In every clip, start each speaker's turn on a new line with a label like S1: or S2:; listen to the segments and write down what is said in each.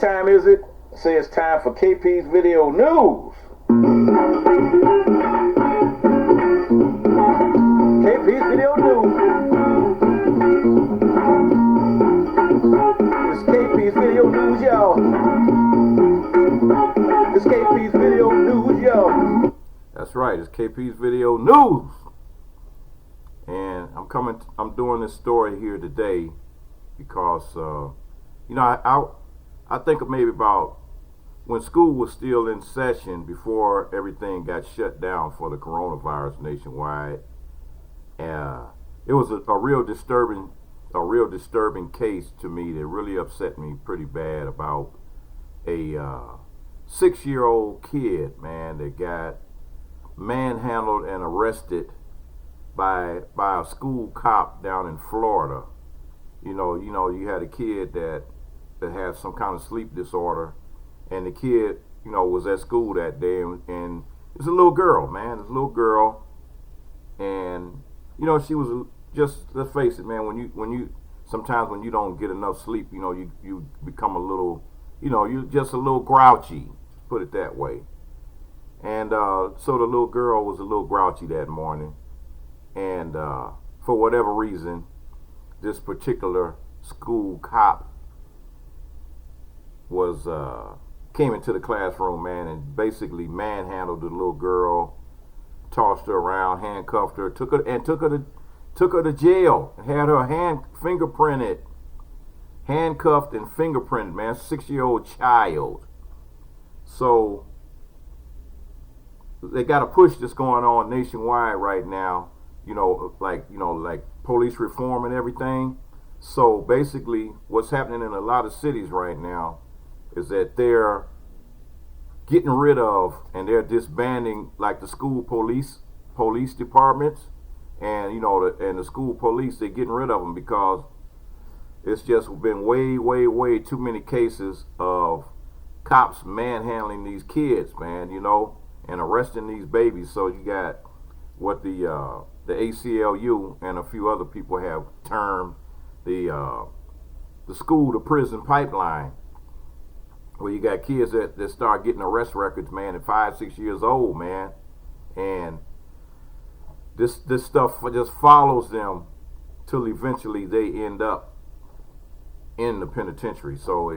S1: time is it? Say it's time for KP's Video News. KP's Video News. It's KP's Video News, y'all. It's KP's Video News, y'all.
S2: That's right, it's KP's Video News. And I'm doing this story here today because, I think of maybe about when school was still in session before everything got shut down for the coronavirus nationwide. It was a real disturbing case to me that really upset me pretty bad about a 6-year-old kid, man, that got manhandled and arrested by a school cop down in Florida. You had a kid that had some kind of sleep disorder, and the kid, was at school that day, and it's a little girl, man. It's a little girl, and she was just, let's face it, man. Sometimes when you don't get enough sleep, you become a little, you're just a little grouchy, put it that way. And so the little girl was a little grouchy that morning, and for whatever reason, this particular school cop came into the classroom, man, and basically manhandled the little girl, tossed her around, handcuffed her, took her to jail, and had her handcuffed and fingerprinted, man, 6-year-old child. So they got a push that's going on nationwide right now, like police reform and everything. So basically what's happening in a lot of cities right now is that they're getting rid of and they're disbanding like the school police departments, and the school police, they're getting rid of them because it's just been way too many cases of cops manhandling these kids, man, and arresting these babies. So you got what the ACLU and a few other people have termed the school to prison pipeline, where you got kids that start getting arrest records, man, at 5-6 years old, man, and this stuff just follows them till eventually they end up in the penitentiary. So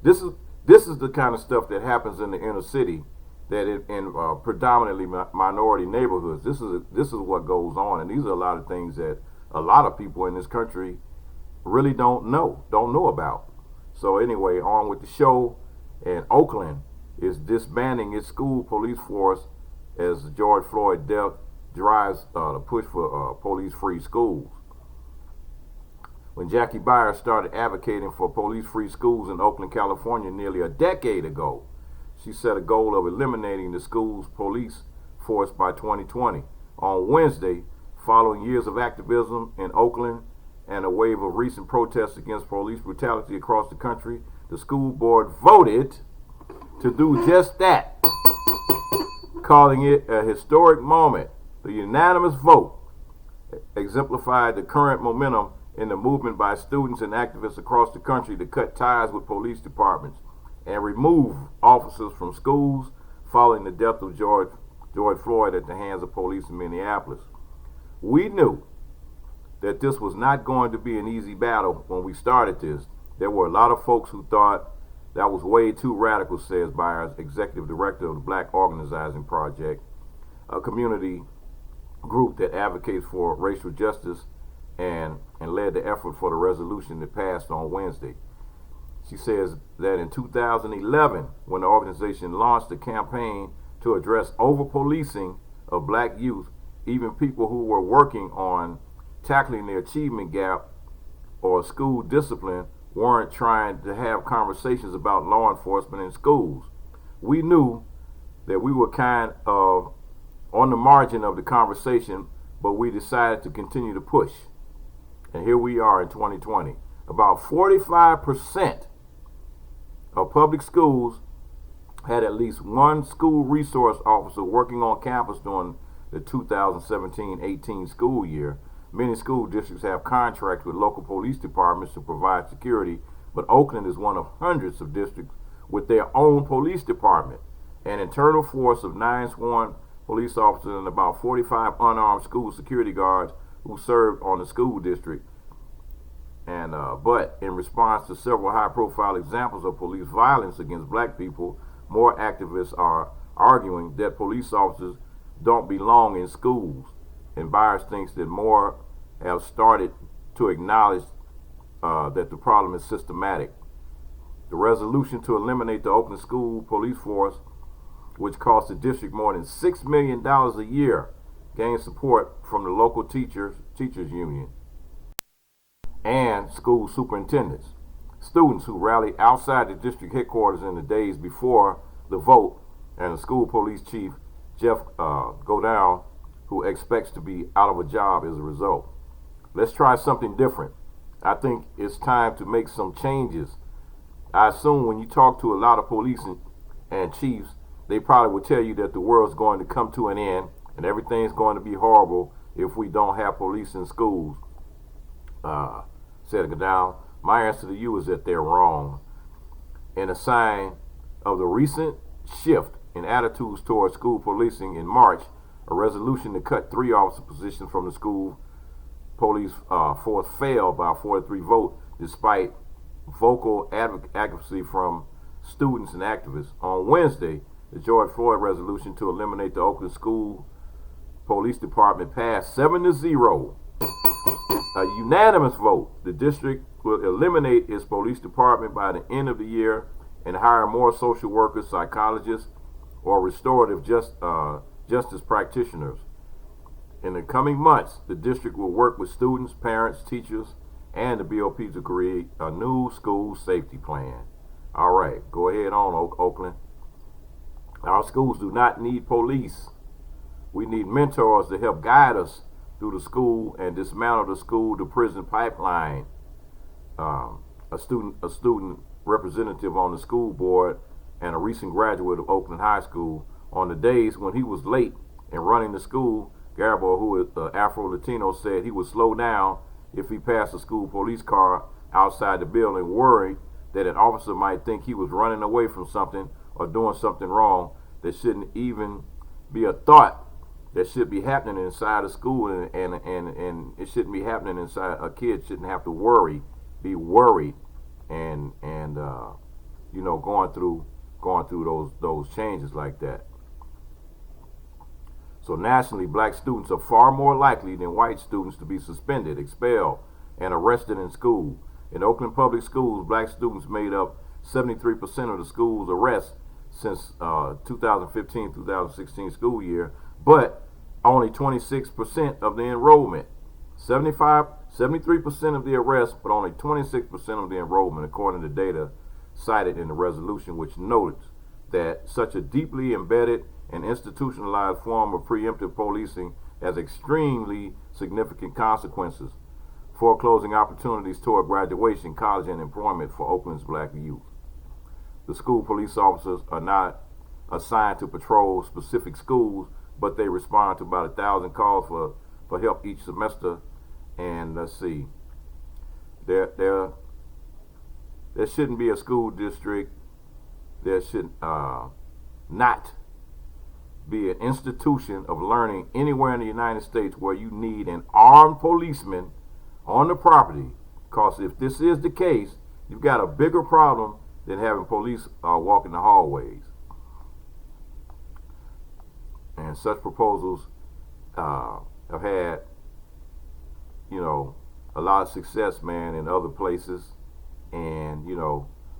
S2: this is the kind of stuff that happens in the inner city, that in predominantly minority neighborhoods. This is what goes on, and these are a lot of things that a lot of people in this country really don't know about. So anyway, on with the show. And Oakland is disbanding its school police force as the George Floyd death drives the push for police-free schools. When Jackie Byers started advocating for police-free schools in Oakland, California nearly a decade ago, she set a goal of eliminating the school's police force by 2020. On Wednesday, following years of activism in Oakland and a wave of recent protests against police brutality across the country, the school board voted to do just that, calling it a historic moment. The unanimous vote exemplified the current momentum in the movement by students and activists across the country to cut ties with police departments and remove officers from schools following the death of George Floyd at the hands of police in Minneapolis. We knew that this was not going to be an easy battle when we started this. There were a lot of folks who thought that was way too radical, says Byers, executive director of the Black Organizing Project, a community group that advocates for racial justice and led the effort for the resolution that passed on Wednesday. She says that in 2011, when the organization launched a campaign to address over-policing of black youth, even people who were working on tackling the achievement gap or school discipline weren't trying to have conversations about law enforcement in schools. We knew that we were kind of on the margin of the conversation, but we decided to continue to push. And here we are in 2020. About 45% of public schools had at least one school resource officer working on campus during the 2017-18 school year. Many school districts have contracts with local police departments to provide security But Oakland is one of hundreds of districts with their own police department, an internal force of 9 sworn police officers and about 45 unarmed school security guards who served on the school district. And but in response to several high-profile examples of police violence against black people, more activists are arguing that police officers don't belong in schools. And Byers thinks that more have started to acknowledge that the problem is systematic. The resolution to eliminate the Oakland school police force, which costs the district more than $6 million a year, gained support from the local teachers union and school superintendents. Students who rallied outside the district headquarters in the days before the vote, and the school police chief, Jeff Godin, who expects to be out of a job as a result. Let's try something different. I think it's time to make some changes. I assume when you talk to a lot of police and chiefs, they probably will tell you that the world's going to come to an end and everything's going to be horrible if we don't have police in schools. Said Godin. My answer to you is that they're wrong. In a sign of the recent shift in attitudes towards school policing in March, a resolution to cut 3 officer positions from the school police force failed by a 4-3 vote despite vocal advocacy from students and activists. On Wednesday, the George Floyd resolution to eliminate the Oakland School Police Department passed 7-0. A unanimous vote. The district will eliminate its police department by the end of the year and hire more social workers, psychologists, or restorative justice practitioners. In the coming months, the district will work with students, parents, teachers, and the BOP to create a new school safety plan. All right, go ahead on, Oakland. Our schools do not need police. We need mentors to help guide us through the school and dismantle the school to prison pipeline. A student representative on the school board and a recent graduate of Oakland High School, on the days when he was late in running the school, Garbo, who is Afro-Latino, said he would slow down if he passed a school police car outside the building, worried that an officer might think he was running away from something or doing something wrong that shouldn't even be a thought that should be happening inside a school, and it shouldn't be happening inside. A kid shouldn't have to be worried, and going through those changes like that. So nationally, black students are far more likely than white students to be suspended, expelled, and arrested in school. In Oakland public schools, black students made up 73% of the school's arrests since 2015-2016 school year, but only 26% of the enrollment. 73% of the arrests, but only 26% of the enrollment, according to data cited in the resolution, which notes that such a deeply embedded and institutionalized form of preemptive policing has extremely significant consequences, foreclosing opportunities toward graduation, college, and employment for Oakland's black youth. The school police officers are not assigned to patrol specific schools, but they respond to about 1,000 calls for help each semester. And let's see, there shouldn't be a school district, there should not be an institution of learning anywhere in the United States where you need an armed policeman on the property, because if this is the case, you've got a bigger problem than having police walking the hallways. And such proposals have had, a lot of success, man, in other places. And,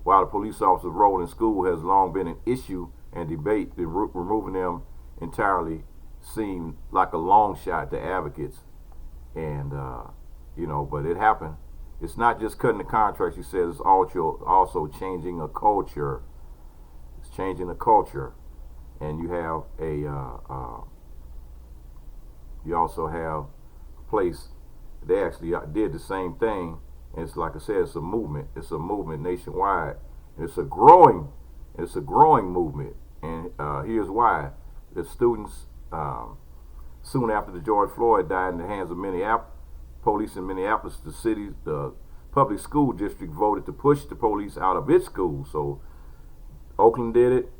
S2: while the police officer's role in school has long been an issue and debate, removing them entirely seemed like a long shot to advocates. And, but it happened. It's not just cutting the contracts, he says, it's also changing a culture. It's changing a culture. And you have you also have a place, they actually did the same thing. And it's like I said, it's a movement. It's a movement nationwide. And it's a growing movement. And here's why. The students, soon after the George Floyd died in the hands of police in Minneapolis, the public school district voted to push the police out of its schools. So Oakland did it,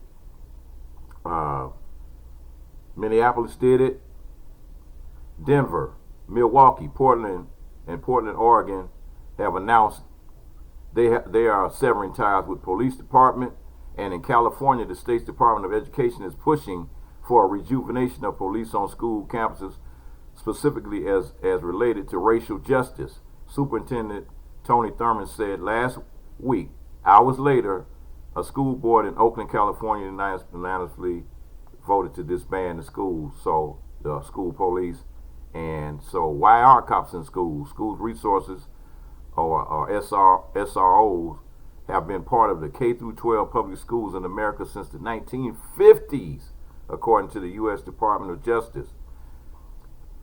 S2: Minneapolis did it, Denver, Milwaukee, Portland, and Portland, Oregon have announced they are severing ties with police department. And in California, the state's Department of Education is pushing for a rejuvenation of police on school campuses, specifically as related to racial justice. Superintendent Tony Thurman said last week. Hours later, a school board in Oakland, California, unanimously voted to disband the schools, so the school police. And so why are cops in schools? Schools resources, or SROs, have been part of the K through 12 public schools in America since the 1950s, according to the U.S. Department of Justice.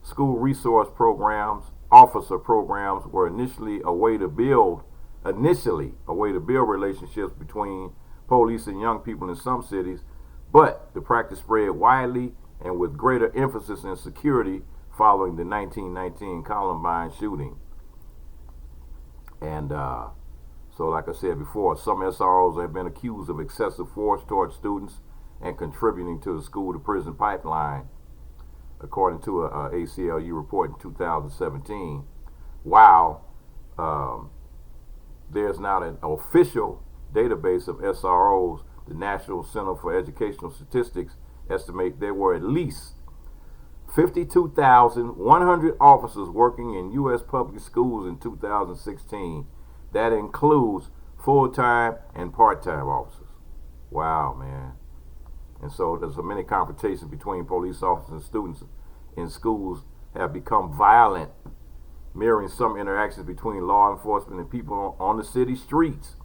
S2: School resource programs, officer programs, were initially a way to build relationships between police and young people in some cities, but the practice spread widely and with greater emphasis in security following the 1919 Columbine shooting. And so like I said before, some SROs have been accused of excessive force towards students and contributing to the school-to-prison pipeline, according to a ACLU report in 2017. While there's not an official database of SROs, the National Center for Educational Statistics estimate there were at least 52,100 officers working in U.S. public schools in 2016. That includes full-time and part-time officers. Wow, man. And so there's so many confrontations between police officers and students in schools have become violent, mirroring some interactions between law enforcement and people on the city streets.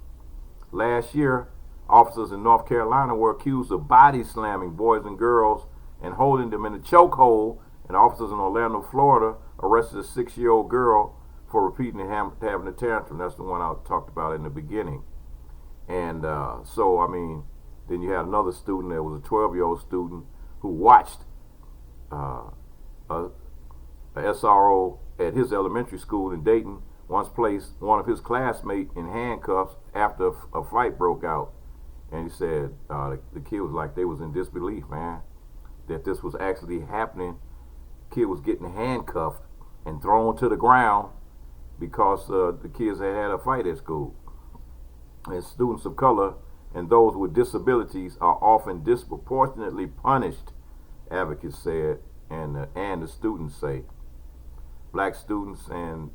S2: Last year, officers in North Carolina were accused of body slamming boys and girls and holding them in a chokehold, and officers in Orlando, Florida, arrested a 6-year-old girl for repeatedly having a tantrum. That's the one I talked about in the beginning. And so, I mean, then you had another student, there was a 12-year-old student who watched a SRO at his elementary school in Dayton once placed one of his classmates in handcuffs after a fight broke out. And he said the kid was like, they was in disbelief, man, that this was actually happening. Kid was getting handcuffed and thrown to the ground because the kids had a fight at school. And students of color and those with disabilities are often disproportionately punished, advocates said, and the students say. Black students and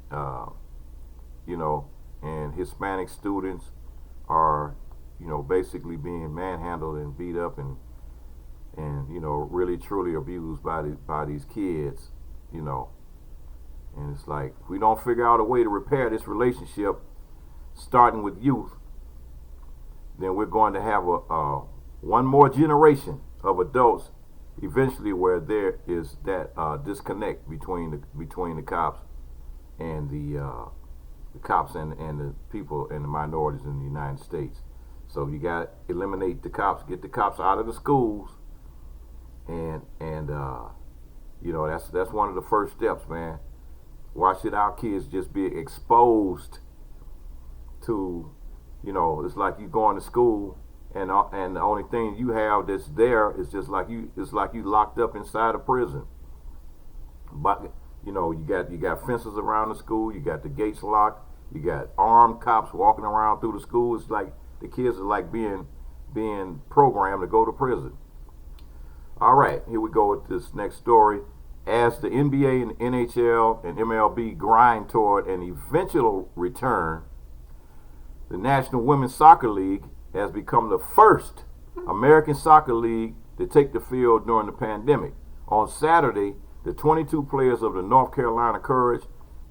S2: and Hispanic students are basically being manhandled and beat up and really truly abused by these kids, and it's like, if we don't figure out a way to repair this relationship, starting with youth, then we're going to have one more generation of adults eventually where there is that disconnect between the cops and the cops and the people and the minorities in the United States. So you got to eliminate the cops, get the cops out of the schools, and that's one of the first steps, man. Why should our kids just be exposed to, it's like you going to school and the only thing you have that's there is just like you locked up inside a prison. But you got fences around the school, you got the gates locked, you got armed cops walking around through the school. It's like the kids are like being programmed to go to prison. All right, here we go with this next story. As the NBA and NHL and MLB grind toward an eventual return, the National Women's Soccer League has become the first American soccer league to take the field during the pandemic. On Saturday, the 22 players of the North Carolina Courage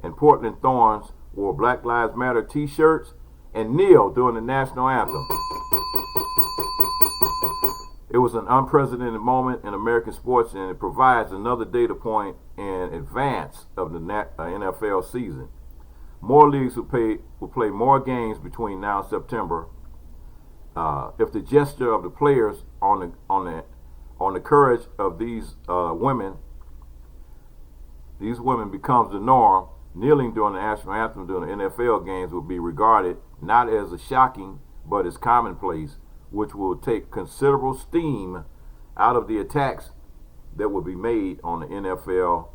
S2: and Portland Thorns wore Black Lives Matter t-shirts and kneeled during the national anthem. It was an unprecedented moment in American sports, and it provides another data point in advance of the NFL season. More leagues will play more games between now and September. If the gesture of the players on the courage of these women becomes the norm, kneeling during the national anthem during the NFL games would be regarded not as a shocking but as commonplace, which will take considerable steam out of the attacks that will be made on the NFL,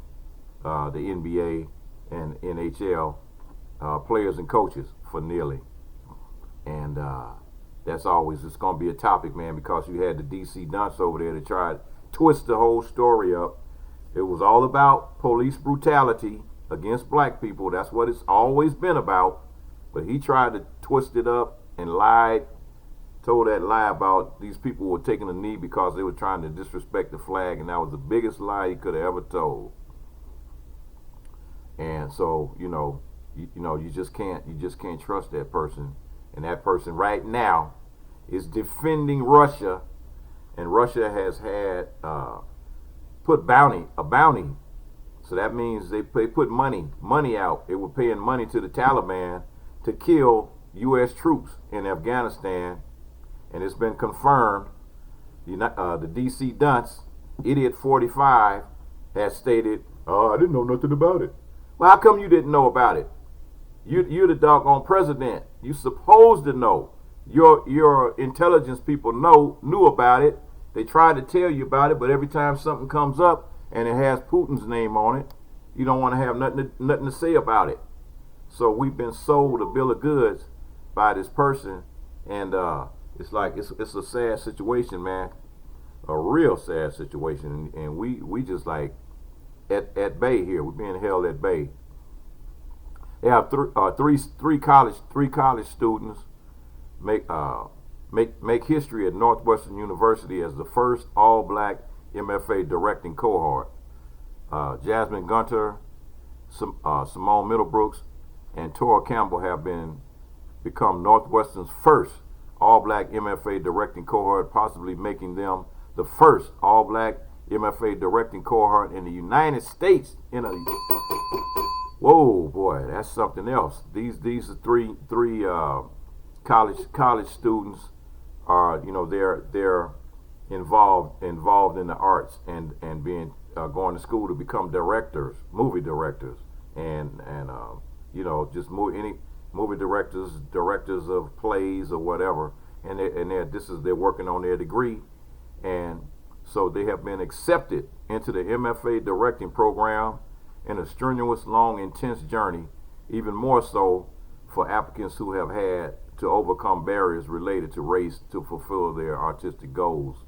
S2: the NBA, and NHL players and coaches for kneeling. And that's always, it's going to be a topic, man, because you had the DC dunce over there to try to twist the whole story up. It was all about police brutality against black people. That's what it's always been about. But he tried to twist it up and lied, told that lie about these people were taking a knee because they were trying to disrespect the flag, and that was the biggest lie he could have ever told. And so, you just can't trust that person. And that person right now is defending Russia, and Russia has had put a bounty. So that means they put money out. They were paying money to the Taliban to kill U.S. troops in Afghanistan, and it's been confirmed. The D.C. dunce, Idiot 45, has stated, "Oh, I didn't know nothing about it." Well, how come you didn't know about it? You're the doggone president. You supposed to know. Your intelligence people knew about it. They tried to tell you about it, but every time something comes up and it has Putin's name on it, you don't want to have nothing to say about it. So we've been sold a bill of goods by this person, and it's like it's a sad situation, man, a real sad situation, and we just like at bay here. We're being held at bay. They have three college students make history at Northwestern University as the first all-black MFA directing cohort. Jasmine Gunter, Simone Middlebrooks, and Tora Campbell have become Northwestern's first all-black MFA directing cohort, possibly making them the first all-black MFA directing cohort in the United States. Whoa, boy, that's something else. These are three college students are, they're involved in the arts and being going to school to become directors, movie directors, and just movie directors of plays or whatever, and they're working on their degree, and so they have been accepted into the MFA directing program in a strenuous, long, intense journey, even more so for applicants who have had to overcome barriers related to race to fulfill their artistic goals.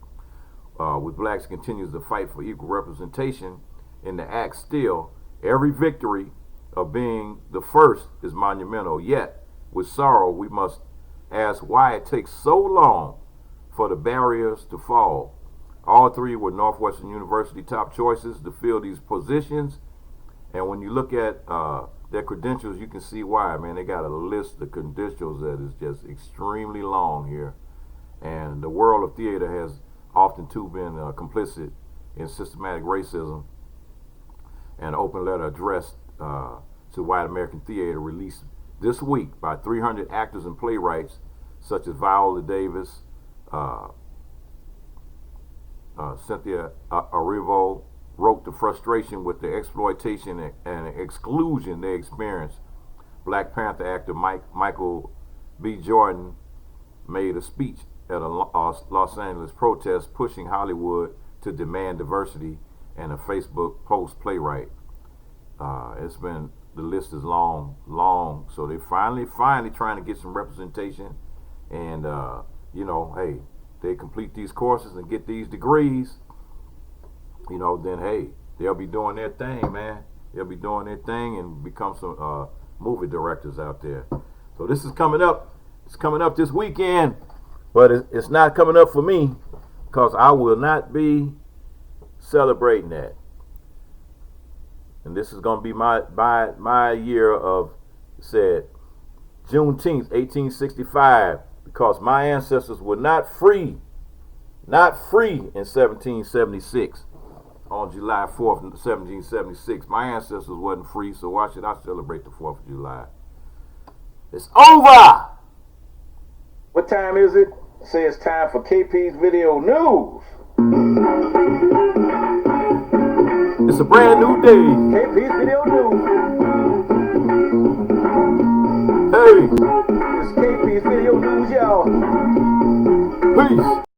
S2: With blacks continues to fight for equal representation in the act still, every victory of being the first is monumental. Yet, with sorrow, we must ask why it takes so long for the barriers to fall. All three were Northwestern University top choices to fill these positions. And when you look at their credentials, you can see why, man. They got a list of credentials that is just extremely long here. And the world of theater has often too been complicit in systematic racism. An open letter addressed to white American theater released this week by 300 actors and playwrights such as Viola Davis, Cynthia Erivo, wrote the frustration with the exploitation and exclusion they experienced. Black Panther actor Michael B. Jordan made a speech at a Los Angeles protest pushing Hollywood to demand diversity, and a Facebook post playwright. The list is long, so they finally trying to get some representation, and hey, they complete these courses and get these degrees, then hey, they'll be doing their thing, man. They'll be doing their thing and become some movie directors out there. So this is coming up. It's coming up this weekend, but it's not coming up for me because I will not be celebrating that. And this is going to be my year of, said, Juneteenth, 1865, because my ancestors were not free in 1776. On July 4th, 1776, my ancestors wasn't free, so why should I celebrate the 4th of July? It's over!
S1: What time is it? Say it's time for KP's Video News.
S2: It's a brand new day.
S1: KP's Video News.
S2: Peace.
S1: It's KP's Video News, y'all.
S2: Peace.